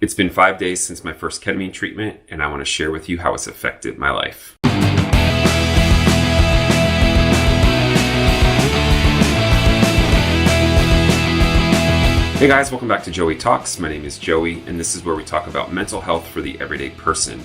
It's been 5 days since my first ketamine treatment, and I want to share with you how it's affected my life. Hey guys, welcome back to Joey Talks. My name is Joey, and this is where we talk about mental health for the everyday person.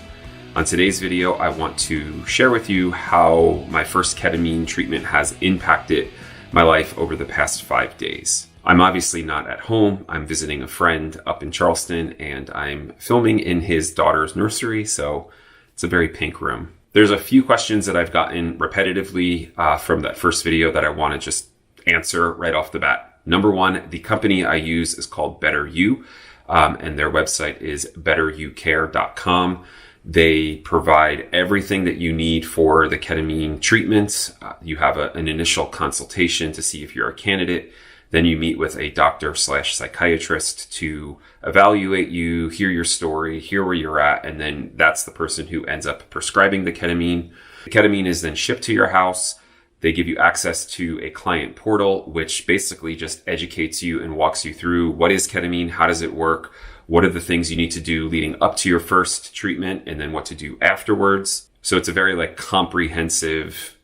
On today's video, I want to share with you how my first ketamine treatment has impacted my life over the past 5 days. I'm obviously not at home. I'm visiting a friend up in Charleston, and I'm filming in his daughter's nursery, so it's a very pink room. There's a few questions that I've gotten repetitively from that first video that I want to just answer right off the bat. Number one, the company I use is called Better You, and their website is betteryoucare.com. They provide everything that you need for the ketamine treatments. You have an initial consultation to see if you're a candidate. Then you meet with a doctor/psychiatrist to evaluate you, hear your story, hear where you're at, and then that's the person who ends up prescribing the ketamine. The ketamine is then shipped to your house. They give you access to a client portal, which basically just educates you and walks you through what is ketamine, how does it work, what are the things you need to do leading up to your first treatment, and then what to do afterwards. So it's a very comprehensive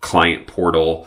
client portal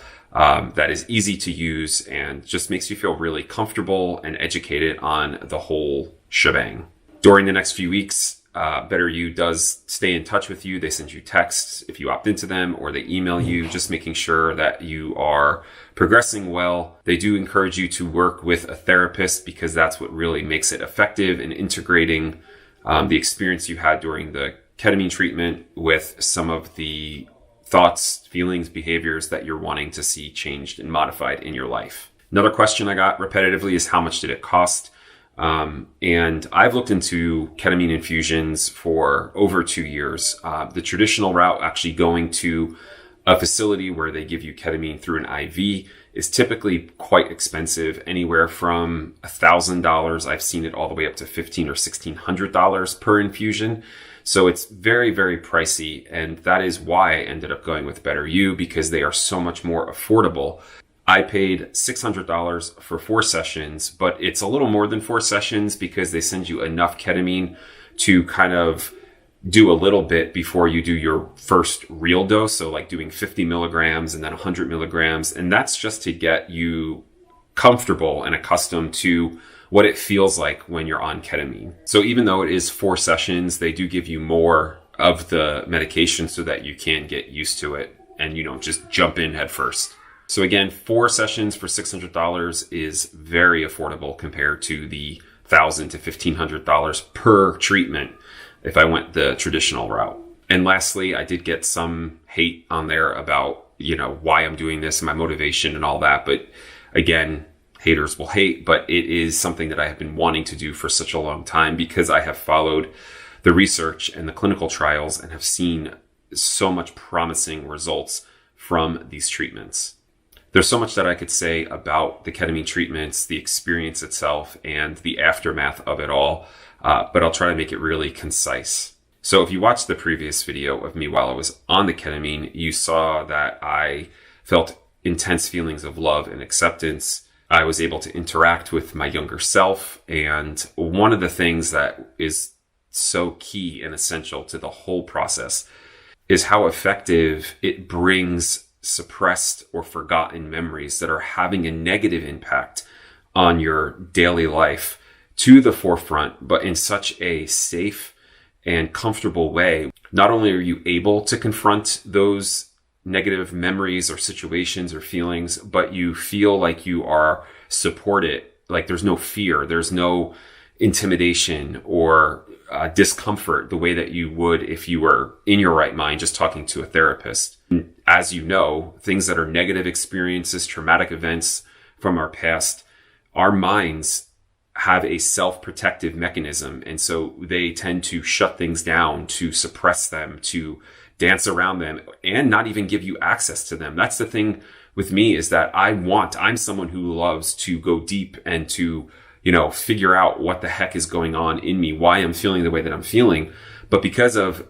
that is easy to use and just makes you feel really comfortable and educated on the whole shebang. During the next few weeks, Better You does stay in touch with you. They send you texts if you opt into them, or they email you, just making sure that you are progressing well. They do encourage you to work with a therapist because that's what really makes it effective in integrating the experience you had during the ketamine treatment with some of the thoughts, feelings, behaviors that you're wanting to see changed and modified in your life. Another question I got repetitively is how much did it cost? And I've looked into ketamine infusions for over 2 years. The traditional route, actually going to a facility where they give you ketamine through an IV, is typically quite expensive, anywhere from $1,000. I've seen it all the way up to $1,500 or $1,600 per infusion. So it's very, very pricey. And that is why I ended up going with Better You, because they are so much more affordable. I paid $600 for 4 sessions, but it's a little more than 4 sessions because they send you enough ketamine to kind of do a little bit before you do your first real dose. So like doing 50 milligrams and then 100 milligrams. And that's just to get you comfortable and accustomed to what it feels like when you're on ketamine. So even though it is 4 sessions, they do give you more of the medication so that you can get used to it and you don't just jump in head first. So again, 4 sessions for $600 is very affordable compared to the $1,000 to $1,500 per treatment if I went the traditional route. And lastly, I did get some hate on there about, why I'm doing this and my motivation and all that. But again, haters will hate, but it is something that I have been wanting to do for such a long time because I have followed the research and the clinical trials and have seen so much promising results from these treatments. There's so much that I could say about the ketamine treatments, the experience itself, and the aftermath of it all, but I'll try to make it really concise. So if you watched the previous video of me while I was on the ketamine, you saw that I felt intense feelings of love and acceptance. I was able to interact with my younger self, and one of the things that is so key and essential to the whole process is how effective it brings suppressed or forgotten memories that are having a negative impact on your daily life to the forefront, but in such a safe and comfortable way. Not only are you able to confront those negative memories or situations or feelings, but you feel like you are supported, like there's no fear, there's no intimidation or discomfort the way that you would if you were in your right mind just talking to a therapist. As you know, things that are negative experiences, traumatic events from our past, our minds have a self-protective mechanism. And so they tend to shut things down, to suppress them, to dance around them, and not even give you access to them. That's the thing with me, is that I'm someone who loves to go deep and to, figure out what the heck is going on in me, why I'm feeling the way that I'm feeling. But because of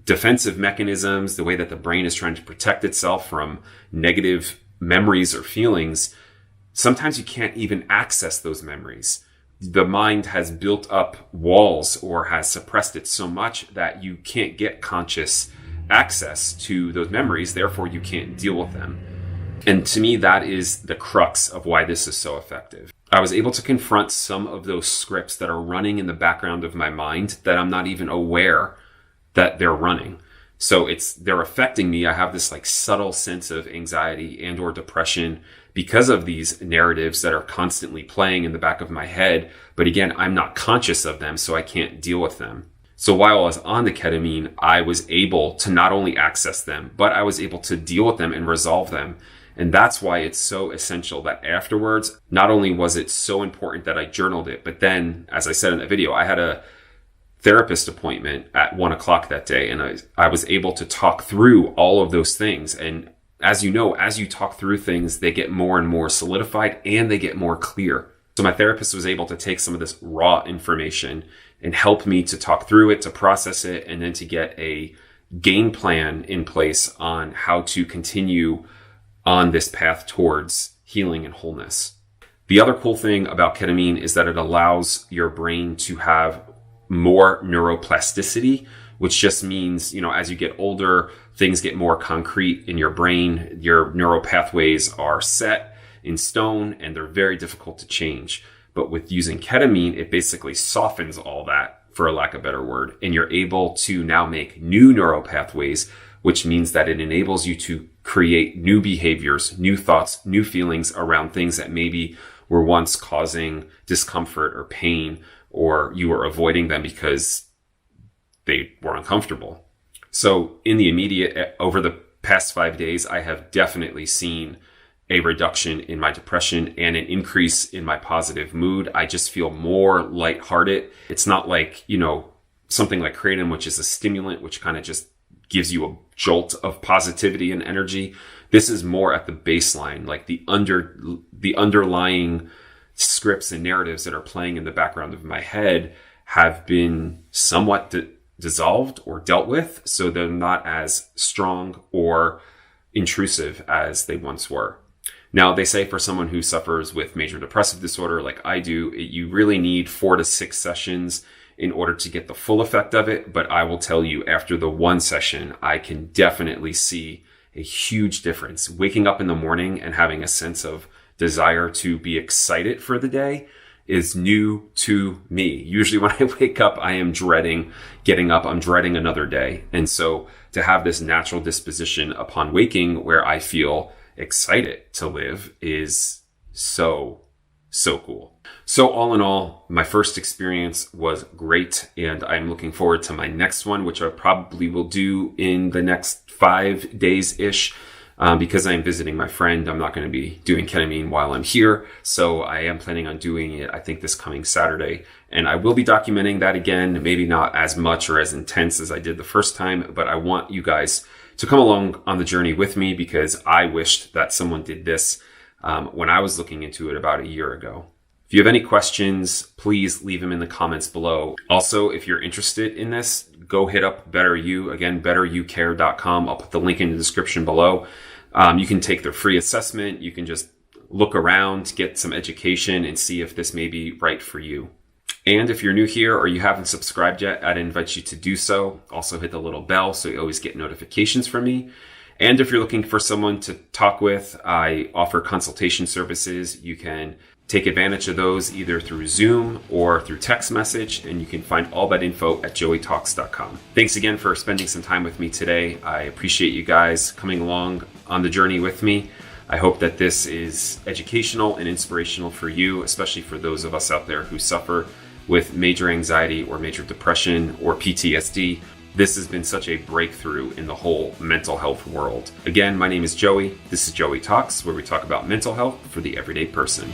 defensive mechanisms, the way that the brain is trying to protect itself from negative memories or feelings, sometimes you can't even access those memories. the mind has built up walls or has suppressed it so much that you can't get conscious access to those memories. Therefore, you can't deal with them. And to me, that is the crux of why this is so effective. I was able to confront some of those scripts that are running in the background of my mind that I'm not even aware that they're running. So they're affecting me. I have this like subtle sense of anxiety and or depression because of these narratives that are constantly playing in the back of my head. But again, I'm not conscious of them, so I can't deal with them. So while I was on the ketamine, I was able to not only access them, but I was able to deal with them and resolve them. And that's why it's so essential that afterwards, not only was it so important that I journaled it, but then, as I said in the video, I had a therapist appointment at 1:00 that day, and I was able to talk through all of those things. And as you know, as you talk through things, they get more and more solidified and they get more clear. So my therapist was able to take some of this raw information and help me to talk through it, to process it, and then to get a game plan in place on how to continue on this path towards healing and wholeness. The other cool thing about ketamine is that it allows your brain to have more neuroplasticity, which just means, as you get older, things get more concrete in your brain. Your neural pathways are set in stone and they're very difficult to change. But with using ketamine, it basically softens all that, for a lack of a better word. And you're able to now make new neural pathways, which means that it enables you to create new behaviors, new thoughts, new feelings around things that maybe were once causing discomfort or pain, or you were avoiding them because they were uncomfortable. So in the immediate, over the past 5 days, I have definitely seen a reduction in my depression and an increase in my positive mood. I just feel more lighthearted. It's not like, something like kratom, which is a stimulant, which kind of just gives you a jolt of positivity and energy. This is more at the baseline, like the underlying scripts and narratives that are playing in the background of my head have been somewhat dissolved or dealt with, so they're not as strong or intrusive as they once were. Now, they say for someone who suffers with major depressive disorder like I do, you really need 4 to 6 sessions in order to get the full effect of it. But I will tell you, after the one session, I can definitely see a huge difference. Waking up in the morning and having a sense of desire to be excited for the day is new to me. Usually when I wake up, I am dreading getting up. I'm dreading another day. And so to have this natural disposition upon waking where I feel excited to live is so cool. So all in all, my first experience was great, and I'm looking forward to my next one, which I probably will do in the next 5 days-ish. Because I'm visiting my friend, I'm not going to be doing ketamine while I'm here. So I am planning on doing it, I think, this coming Saturday. And I will be documenting that again, maybe not as much or as intense as I did the first time, but I want you guys to come along on the journey with me, because I wished that someone did this when I was looking into it about a year ago. If you have any questions, please leave them in the comments below. Also, if you're interested in this, go hit up Better You. Again, betteryoucare.com. I'll put the link in the description below. You can take their free assessment. You can just look around, get some education, and see if this may be right for you. And if you're new here or you haven't subscribed yet, I'd invite you to do so. Also hit the little bell so you always get notifications from me. And if you're looking for someone to talk with, I offer consultation services. You can take advantage of those either through Zoom or through text message, and you can find all that info at joeytalks.com. Thanks again for spending some time with me today. I appreciate you guys coming along on the journey with me. I hope that this is educational and inspirational for you, especially for those of us out there who suffer with major anxiety or major depression or PTSD. This has been such a breakthrough in the whole mental health world. Again, my name is Joey. This is Joey Talks, where we talk about mental health for the everyday person.